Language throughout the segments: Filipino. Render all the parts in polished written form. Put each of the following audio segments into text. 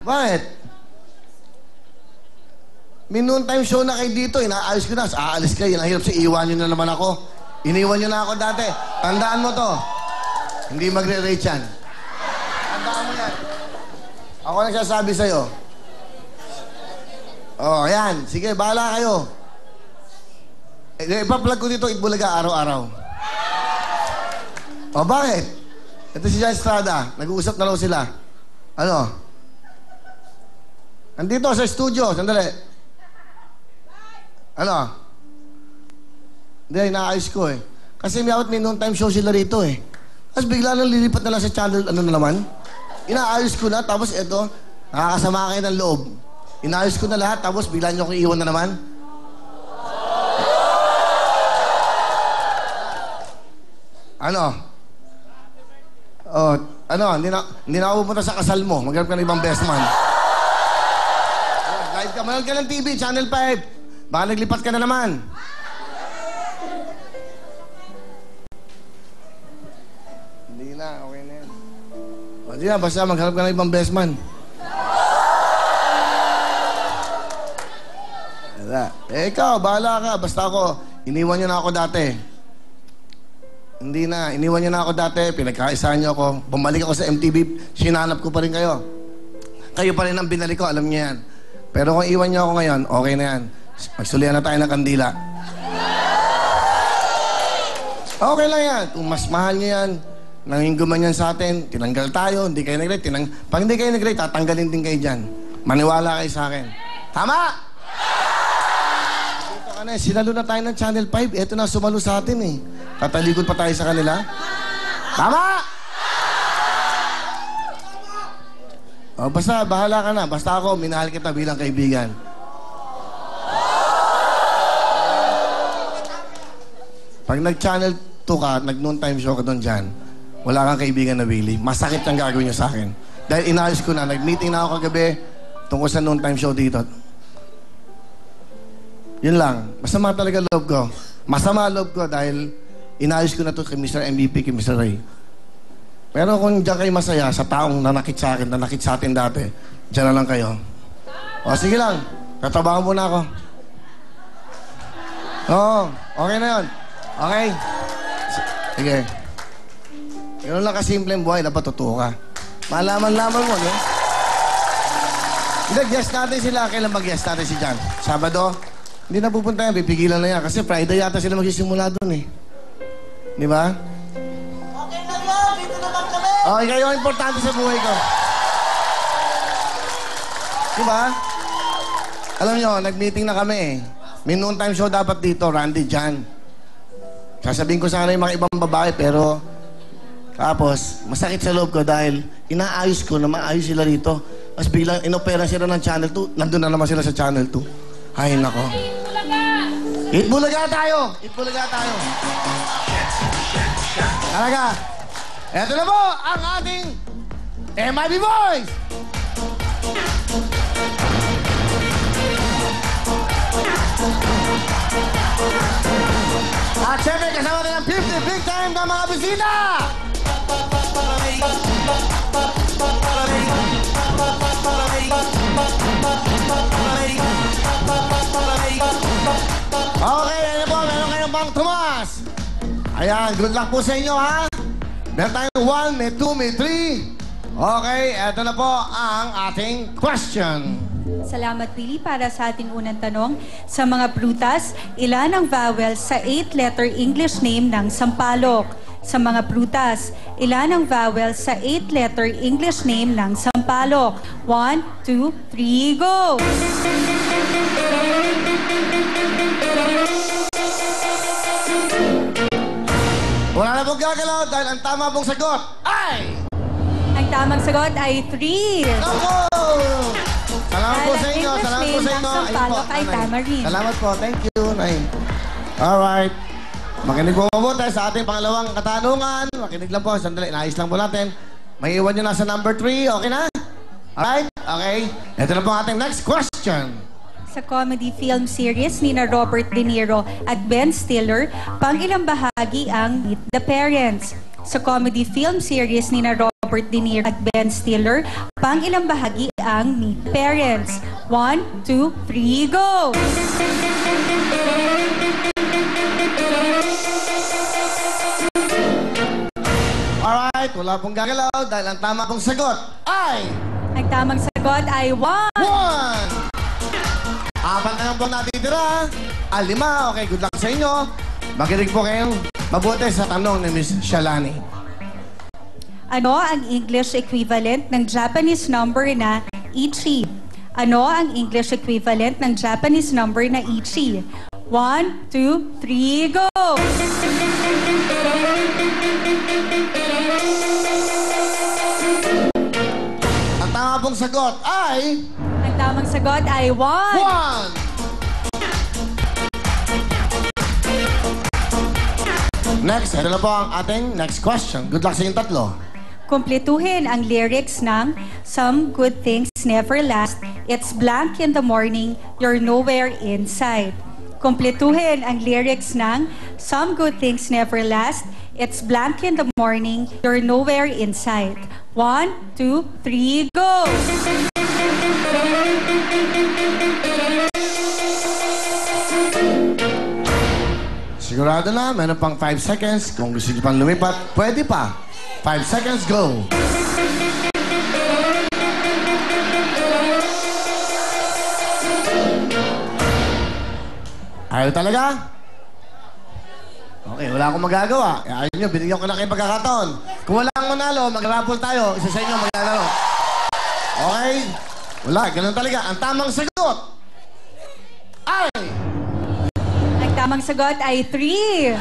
Bakit? May noon time show na kayo dito, inaayos ko na. Aalis kayo, nahirap siya, iwan nyo na naman ako. Iniwan nyo na ako dati. Tandaan mo to. Hindi magre-rate yan. Tandaan mo yan. Ako nagsasabi sa'yo. Oh, ayan. Sige, bahala kayo. Ipa-plug ko dito, Itbulaga, araw-araw. Oh, bakit? Ito si Jan Estrada. Nag-uusap na raw sila. Ano? Andito sa studio. Sandali. Ano? Hindi, inaayos ko eh. Kasi may noon time show sila rito eh. Tapos bigla nang lilipat na lang sa channel, ano na naman? Inaayos ko na, tapos ito, nakakasama kayo ng loob. Inaayos ko na lahat, tapos bigla nyo akong iwan na naman. Ano? Oh, ano? Hindi na ako pupunta sa kasal mo. Maghanap ka ng ibang best man. Live ka. Manood ka ng TV, Channel 5. Baka naglipat ka na naman. Hindi na, okay na yan. O, di na, basta maghanap ka ng ibang best man. Eh, ikaw, bahala ka. Basta ako, iniwan nyo na ako dati. Hindi na, iniwan nyo na ako dati. Pinagkaisahan nyo ako. Bumalik ako sa MTV, sinanap ko pa rin kayo. Kayo pa rin ang binalik ko, alam nyo yan. Pero kung iwan nyo ako ngayon, okay na yan. Magsulihan na tayo ng kandila. Okay lang yan. Kung mas mahal nyo yan, nangingguman yan sa atin, tinanggal tayo, hindi kayo nag-rate. Pag hindi kayo nag-rate, tatanggalin din kayo dyan. Maniwala kayo sa akin. Tama! Sinalo na tayo ng Channel 5. Ito na, sumalo sa atin eh. Tatalikod pa tayo sa kanila. Tama! O, basta, bahala ka na. Basta ako, minahal kita bilang kaibigan. Pag nag-Channel 2 ka, nag-noon time show ka doon dyan, wala kang kaibigan na Willie. Masakit ang gagawin niyo sa akin. Dahil inayos ko na, nag-meeting na ako kagabi tungkol sa noon time show dito. Yun lang. Masama talaga loob ko. Masama loob ko dahil inayos ko na to kay Mr. MVP, kay Mr. Ray. Pero kung diyan kayo masaya sa taong nanakit sa akin, nanakit sa atin dati, diyan na lang kayo. O, sige lang. Tatabakan muna ako. Oo, okay na yun. Okay? Sige. Ganun lang kasimpleng buhay. Dapat totoo ka. Malaman-laman mo, no? Hindi, guest natin sila. Kailan mag-guest natin si Jan? Sabado? Hindi na pupunta yan, pipigilan na yan. Kasi Friday yata sila magsisimula doon eh. Di ba? Okay na yan, dito naman kami! Okay, kayo ang importante sa buhay ko. Di ba? Alam nyo, nag-meeting na kami eh. May noon time show dapat dito, Randy, Jan. Sasabihin ko sana yung mga ibang babae, pero tapos, masakit sa loob ko dahil inaayos ko na maayos sila rito. Tapos biglang inopera sila ng Channel 2. Nandun na naman sila sa Channel 2. Ay, nako. Itbulaga tayo! Itbulaga tayo! Talaga, eto na po ang ating MIB Boys! At syempre, kasama din ang 50 big time na mga bisita! Okay, ano po? Meron kayong Bang Tomas. Ayan, good luck po sa inyo, ha? Meron tayong 1, may 2, may 3. Okay, eto na po ang ating question. Salamat, Billy, para sa ating unang tanong. Sa mga prutas, ilan ang vowel sa 8-letter English name ng sampalok? Sa mga prutas, ilan ang vowel sa 8-letter English name ng sampalok? 1, 2, 3, go! Wala na pong gagalaw dahil ang tama pong sagot ay... Ang tamang sagot ay 3. Ako! Salamat po sa inyo. Salamat po sa inyo. Sampalok ay tama rin. Salamat po. Thank you, Nay. Alright. Makinig po mabuti sa ating pangalawang katanungan. Makinig lang po. Sandali. Naayos lang po natin. May iwan nyo na sa number 3. Okay na? Alright? Okay. Ito na po ang ating next question. Sa comedy film series ni na Robert De Niro at Ben Stiller, pang ilang bahagi ang Meet the Parents? Sa comedy film series ni na Robert Robert De Niro at Ben Stiller. Pang ilang bahagi ang Meet Parents. 1, 2, 3, go! Alright, wala pong gagalaw dahil ang tama pong sagot ay... Ang tamang sagot ay 1. 1! Apat na lang po natitira. 5. Okay, good luck sa inyo. Makinig po kayong mabuti sa tanong ni Miss Shalani. Ano ang English equivalent ng Japanese number na ichi? Ano ang English equivalent ng Japanese number na ichi? 1, 2, 3, go! Ang tama pong sagot ay... Ang tamang sagot ay 1. 1! Next, ito na po ang ating next question. Good luck sa inyong tatlo. Kumpletuhin ang lyrics ng Some Good Things Never Last, It's Blank in the Morning, You're Nowhere Inside. Kumpletuhin ang lyrics ng Some Good Things Never Last, It's Blank in the Morning, You're Nowhere Inside. 1, 2, 3, go! Sigurado na, meron pang 5 seconds. Kung gusto niyo pang lumipat, pwede pa. 5 seconds, go! Ayaw talaga? Okay, wala akong magagawa. Ayaw nyo, binigyan ko na kayo pagkakataon. Kung wala ang manalo, mag-raffle tayo. Isa sa inyo maglalaro. Okay? Wala, ganun talaga. Ang tamang sagot ay... Ang tamang sagot ay 3.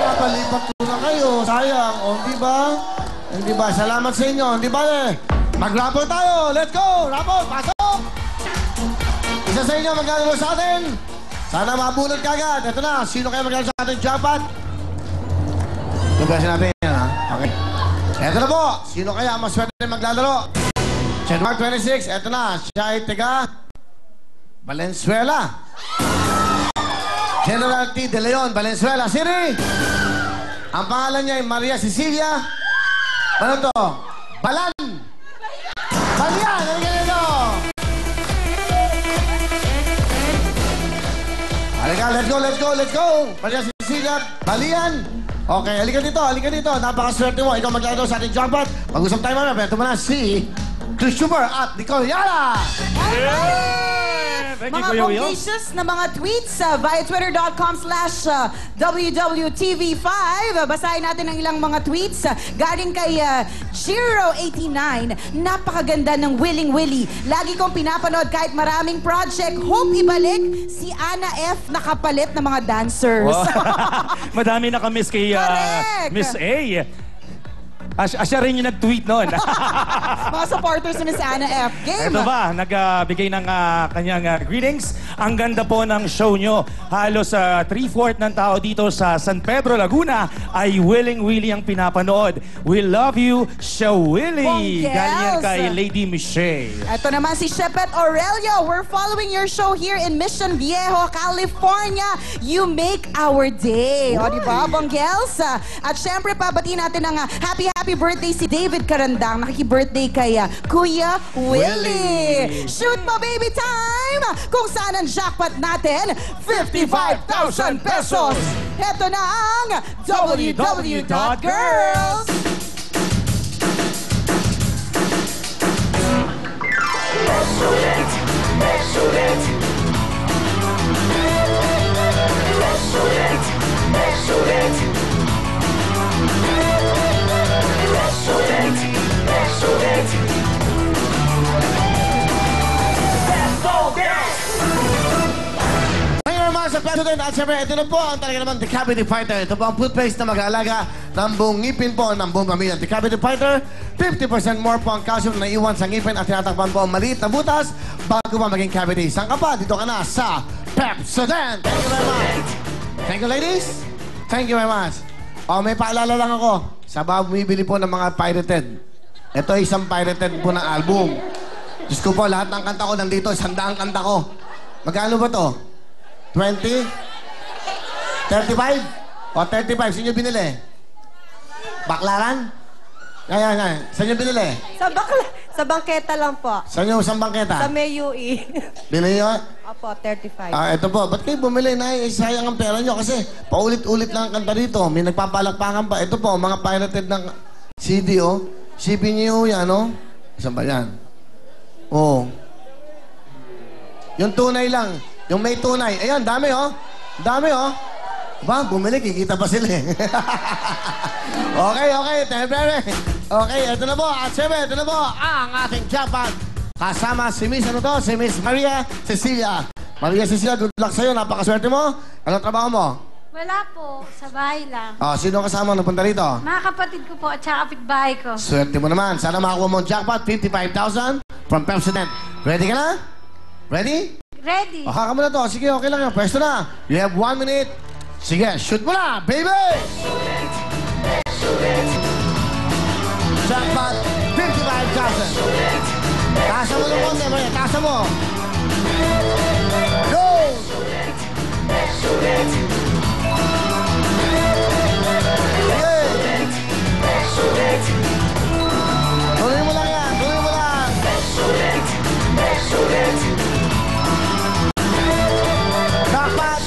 Napalipat ko na kayo. Sayang. O, di ba? Hindi ba? Salamat sa inyo. Hindi ba eh? Mag-raffle tayo. Let's go! Raffle, pasok! Isa sa inyo maglalaro sa atin. Sana mabunod ka agad. Ito na. Sino kayo maglalaro sa atin? Japat? Tugasin natin yan, ha? Okay. Ito na po. Sino kaya ang maswerte maglalaro? January 26. Ito na. Siya ay taga Valenzuela. General T. De Leon, Valenzuela City. Ang pangalan niya ay Maria Cecilia. Ano to? Balan. Balian. Ano ganito? Halika, let's go, let's go, let's go. Maria Cecilia, Balian. Okay, halika dito, halika dito. Napakaswerte mo. Ikaw maglalaro sa ating jackpot. Mag-usap tayo mamaya. Pero ito na si Christopher at Nicole Yala. Mga bodacious na mga tweets via twitter.com/WWTV5. Basahin natin ang ilang mga tweets galing kay Chiro89. Napakaganda ng Willing Willy. Lagi kong pinapanood kahit maraming project. Hope ibalik si Ana F. nakapalit na mga dancers. Wow. Madami na kamiss kay Miss A. Siya rin yung nag-tweet noon. Mga supporters ni Miss Ana F. Game! Ito ba, nagbigay ng kanyang greetings. Ang ganda po ng show nyo. Halos 3/4 ng tao dito sa San Pedro, Laguna ay Willing Willy ang pinapanood. We love you, Show Willy. Bonggels. Galing yan kay Lady Michelle. Ito naman si Shepet Aurelio. We're following your show here in Mission Viejo, California. You make our day. O, diba, Bonggels? At syempre, pabatiin natin ang happy birthday si David Carandang. Nakiki-birthday kay Kuya Willie. Shoot mo, baby time! Kung saan ang jackpot natin, 55,000 pesos. Ito na ang www.girls. Sa President at siyempre, ito na po ang talaga naman The Cavity Fighter. Ito po ang toothpaste na mag-aalaga ng buong ngipin po ng buong pamilya. The Cavity Fighter, 50% more po ang calcium na iwan sa ngipin at tinatakpan po ang maliit na butas bago pa maging cavity. Saan ka pa? Dito ka na sa Pepsodent. Thank you very much. Thank you, ladies. Thank you very much. Oh, may paalala lang ako. Sa mga bumibili po ng mga pirated. Ito ay isang pirated po na album. Diyos ko po, lahat ng kanta ko nandito. 100 kanta ko. Magkano ba to? 20? 35? O 35, sino binili? Baklaran? Yan. Saan yung binili? Sa bangketa lang po. Saan yung isang Sa bangketa? May UE. Binili nyo? Opo, 35. Ito po. Ba't kayo bumili na? Sayang ang pera nyo kasi paulit-ulit lang ang kanta dito. May nagpapalakpakan pa. Ito po, mga pirated ng CD, oh. Sipin nyo yan, oh. Saan ba yan? Oo. Yung tunay lang. Yung may tunay. Ayan, dami, oh. Dami, oh. Ba, bumili, kikita pa sila eh. Okay, temporary. Okay, ito na po. At syempre, ito na po ang ating jackpot. Kasama si Miss, ano to? Si Miss Maria Cecilia. Maria Cecilia, good luck sa'yo. Napakaswerte mo. Anong trabaho mo? Wala po, sa bahay lang. Sino kasama nung punta rito? Mga kapatid ko po at saka kapitbahay ko. Swerte mo naman. Sana makakuha mo ang jackpot, 55,000 from Pepsodent. Ready ka na? Ready? Ready? Haka mo na to. Sige, okay lang yan. Pwesto na. You have 1 minute. Sige, shoot mo na, baby! Jackpot, 55,000. Tasa mo ng konti, Maria. Tasa mo. Go! Sige! Tuloy mo lang yan. Tuloy mo lang. Jackpot!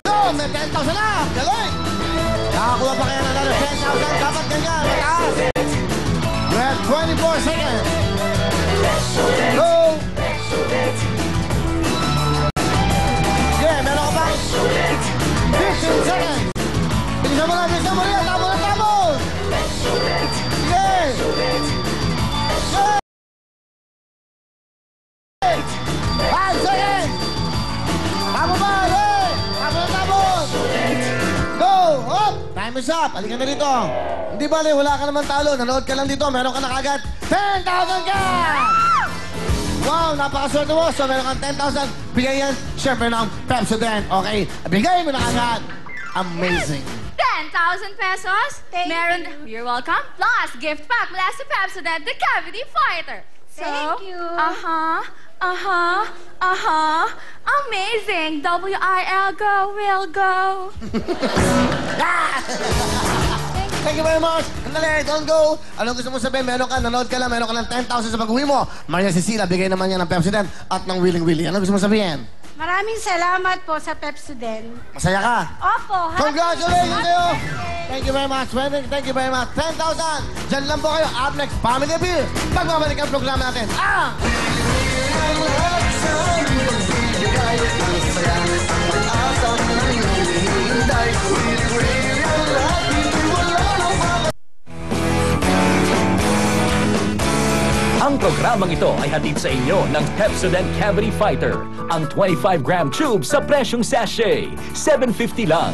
Go! May 10,000 na! Galing! Nakakuha pa kaya ng 10,000. Dapat ganyan. Mataas. You have 24 seconds. Go! Yeah, meron ka pang 15 seconds. Bilisan mo na, bilisan mo rin. Tamo na, tamo! Sige! Go! 5 seconds! Tamo ba? Hey! Tamo na, tamo! Go! Hop! Time is up. Halika na dito. Hindi bale, wala ka naman talo. Nanood ka lang dito. Meron ka na kagad 10,000 ka! Wow, napakaswerte mo. So, meron kang 10,000. Bigay yan, syempre ng Pepsodent. Okay, bigay mo na kagad. Amazing. 10,000 pesos? You're welcome. Plus, gift pack mula sa Pepsodent, the Cavity Fighter. Thank you. Amazing. W-I-L, go, will go. Thank you very much. Andali, don't go. Anong gusto mo sabihin? Meron ka, nanood ka lang, meron ka ng 10,000 sa pag-uwi mo. Maria Cecilia, bigay naman yan ng Pepsodent at ng Willing Willie. Anong gusto mo sabihin? Maraming salamat po sa Pepsodent. Masaya ka? Opo. Congratulations sa'yo! Thank you very much, Wendy. Thank you very much. 10,000! Diyan lang po kayo. Up next, Family Appeal. Pagbabalik ang programa natin. Ang programang ito ay hatid sa inyo ng Pepsodent Cavity Fighter, ang 25-gram tube sa presyong sachet, $7.50 lang.